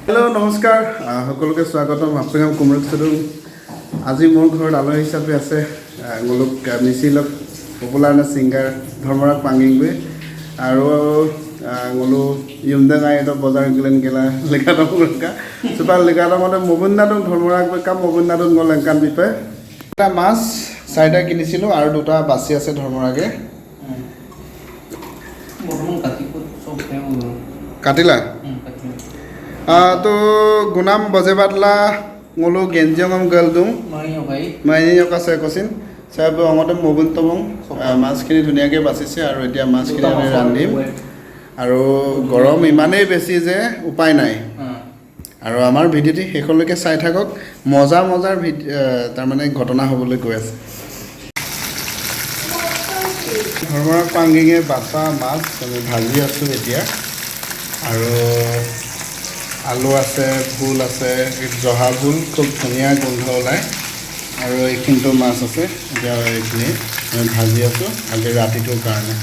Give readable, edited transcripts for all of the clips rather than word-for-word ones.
hello' নমস্কাৰ সকলোকে স্বাগতম আপোনাক কুমৰক চদুং আজি মোৰ ঘৰত আলহী হিচাপে আছে গোলক মিছিলক পপুলাৰ না ছিংগাৰ ধৰ্মৰাগ পাঙ্গিংগুই আৰু গোলো ইউমদাং আইতো বজাৰ গলেন গেলা লেখাটা পুৰকা সুপাৰ লেখাটা মতে মবুন্নাদং ধৰ্মৰাগ কাম মবুন্নাদং গলেংকান বিপে এটা মাছ চাৰিটা কিনিছিলো আৰু দুটা বাছি আছে ধৰ্মৰাগে কাটিলা तो गुनाम बजेबादला ngolo genjongam galdung maini yoka se kosin সাহেব আমাদের মগুন তবং মাছখিনি ধুনীয়াকৈ বাচিছে আৰু এতিয়া মাছখিনি আমি ৰান্ধিম আৰু গৰম ইমানেই বেছি যে উপায় নাই আৰু আমাৰ ভিডিঅ'টি শেষলৈকে চাই থাকক মজাৰ তাৰমানে ঘটনা হ'বলৈ গৈ আছে ধৰ্মৰাগ পাঙ্গিঙে বাছা মাছ আমি ভাজি আছোঁ এতিয়া আৰু আলু আছে ফুল আছে জহা ফুল খুব ধুনীয়া গোন্ধ ওলায় আৰু এইখিনিতো মাছ আছে এতিয়া এইখিনি আমি ভাজি আছোঁ আজি ৰাতিটোৰ কাৰণে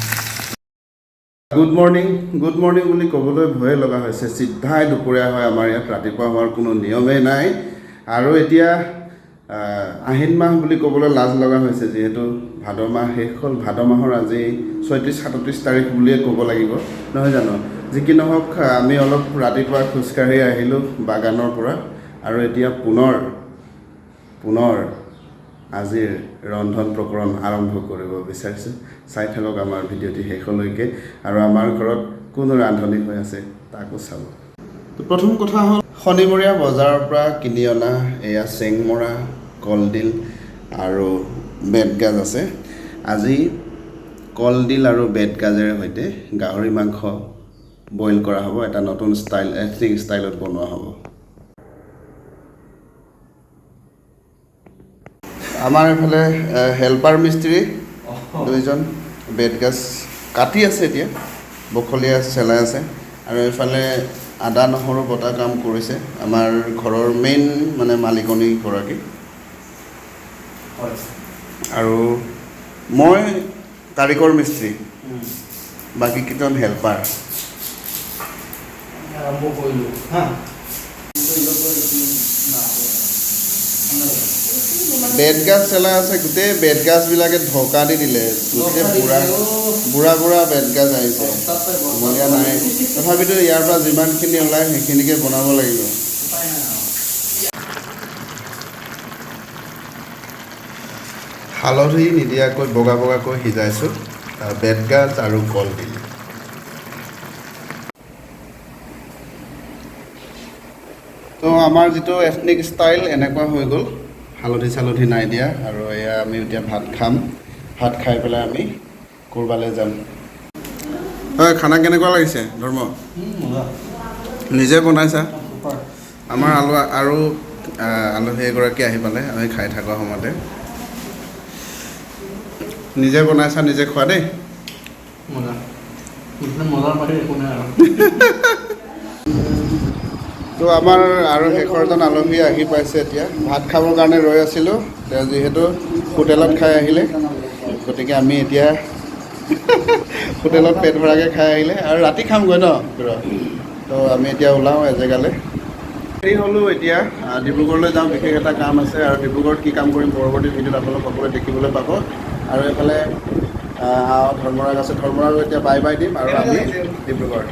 গুড মৰ্নিং বুলি ক'বলৈ ভয়ে লগা হৈছে চিধাই দুপৰীয়া হয় আমাৰ ইয়াত ৰাতিপুৱা হোৱাৰ কোনো নিয়মেই নাই আৰু এতিয়া আহিন মাহ বুলি ক'বলৈ লাজ লগা হৈছে যিহেতু ভাদ মাহ শেষ হ'ল ভাদ মাহৰ আজি ৩৬-৩৭ তাৰিখ বুলিয়ে ক'ব লাগিব নহয় জানো যি কি নহওক আমি অলপ ৰাতিপুৱা খোজকাঢ়ি আহিলোঁ বাগানৰ পৰা আৰু এতিয়া পুনৰ আজিৰ ৰন্ধন প্ৰকৰণ আৰম্ভ কৰিব বিচাৰিছোঁ চাই থাকক আমাৰ ভিডিঅ'টি শেষলৈকে আৰু আমাৰ ঘৰত কোনো ৰান্ধনি হৈ আছে তাকো চাব তো প্ৰথম কথা হ'ল শনিবৰীয়া বজাৰৰ পৰা কিনি অনা এয়া চেংমৰা কলডিল আৰু বেতগাজ আছে আজি কলডিল আৰু বেতগাজেৰে সৈতে গাহৰি মাংস বইল কৰা হ'ব এটা নতুন ষ্টাইল এথনিক ষ্টাইলত বনোৱা হ'ব আমাৰ এফালে হেল্পাৰ মিস্ত্ৰী দুইজন বেতগাজ কাটি আছে এতিয়া বখলীয়া চেলাই আছে আৰু এইফালে আদা নহৰু বটা কাম কৰিছে আমাৰ ঘৰৰ মেইন মানে মালিকনী গৰাকী আৰু মই কাৰিকৰ মিস্ত্ৰী বাকী কেইজন হেল্পাৰ বেতগাজ চেলাই আছে গোটেই বেতগাজবিলাকে ঢকা দি দিলে গোটেই বুঢ়া বেতগাজ আহিছে মজা নাই তথাপিতো ইয়াৰ পৰা যিমানখিনি ওলায় সেইখিনিকে বনাব লাগিব হালধি নিদিয়াকৈ বগাকৈ সিজাইছোঁ বেতগাজ আৰু কলডিল তো আমাৰ যিটো এথনিক ষ্টাইল এনেকুৱা হৈ গ'ল হালধি চালধি নাই দিয়া আৰু এয়া আমি এতিয়া ভাত খাম ভাত খাই পেলাই আমি ক'ৰবালৈ যাম হয় খানা কেনেকুৱা লাগিছে ধৰ্ম নিজে বনাইছা আমাৰ আলহী এগৰাকী আহি পালে আমি খাই থকা সময়তে নিজে বনাইছা নিজে খোৱা দেই তো আমাৰ আৰু শেষৰজন আলহী আহি পাইছে এতিয়া ভাত খাবৰ কাৰণে ৰৈ আছিলোঁ তেওঁ যিহেতু হোটেলত খাই আহিলে গতিকে আমি এতিয়া হোটেলত পেট ভৰাকৈ খাই আহিলে আৰু ৰাতি খামগৈ ন তো আমি এতিয়া ওলাওঁ এজেগালৈ হেৰি হ'লোঁ এতিয়া ডিব্ৰুগড়লৈ যাওঁ বিশেষ এটা কাম আছে আৰু ডিব্ৰুগড়ত কি কাম কৰিম পৰৱৰ্তী ভিডিঅ'ত আপোনালোক সকলোৱে দেখিবলৈ পাব আৰু এইফালে ধৰ্মৰাগ আছে ধৰ্মৰাগ এতিয়া বাই দিম আৰু আমি ডিব্ৰুগড়